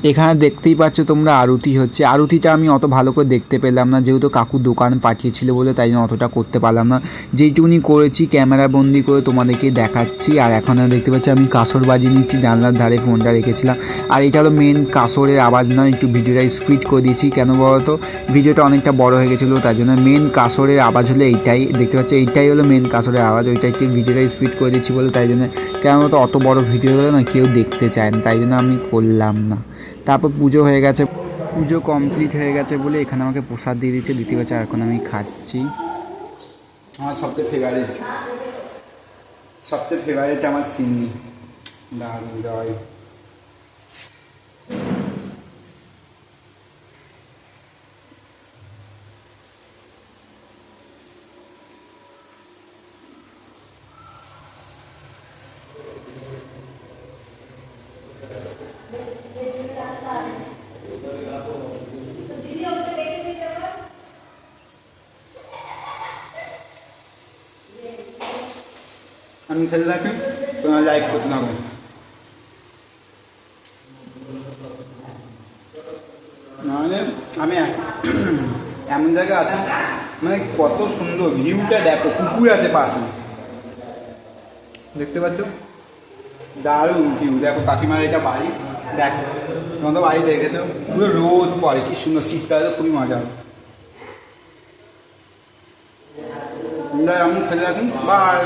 এখানে দেখতেই পাচ্ছ তোমরা আরতি হচ্ছে। আরতিটা আমি অত ভালো করে দেখতে পেলাম না, যেহেতু কাকু দোকান পাঠিয়েছিল বলে, তাই জন্য অতটা করতে পারলাম না। যেইটুকুনি করেছি ক্যামেরা বন্দি করে তোমাদেরকে দেখাচ্ছি। আর এখন দেখতে পাচ্ছি আমি কাসর বাজিয়ে নিচ্ছি, জানলার ধারে ফোনটা রেখেছিলাম। আর এটা হলো মেন কাসরের আওয়াজ নয়, একটু ভিডিওটা স্পিড করে দিয়েছি। কেন বলতো, ভিডিওটা অনেকটা বড় হয়ে গেছিলো, তাই জন্য মেন কাসরের আওয়াজ হলো এইটাই। দেখতে পাচ্ছি এইটাই হলো মেন কাসরের আওয়াজ, ওইটা একটু ভিডিওটা স্পিড করে দিচ্ছি বলে, তাই জন্য কেন তো অত বড় ভিডিও হলে না কেউ দেখতে চায় না, তাই জন্য আমি করলাম না। তারপর পুজো হয়ে গেছে, পুজো কমপ্লিট হয়ে গেছে বলে এখানে আমাকে প্রসাদ দিয়ে দিচ্ছে, দিতে পারছে। আর এখন আমি খাচ্ছি। আমার সবচেয়ে ফেভারিট আমার সিন্নি, দারুণ দই। আমি খেলে রাখি, তোমার লাইক করতে না। নাহলে আমি এমন জায়গায় আছি, মানে কত সুন্দর ভিউটা দেখো, পুকুর আছে পাশে, দেখতে পাচ্ছ, দারুণ ভিউ। দেখো কাকিমার এটা বাড়ি, দেখো তোমার তো বাড়ি দেখেছো, পুরো রোদ পড়ে, কি সুন্দর, শীতকালে খুবই মজা। আমি খেলে রাখুন, বাই।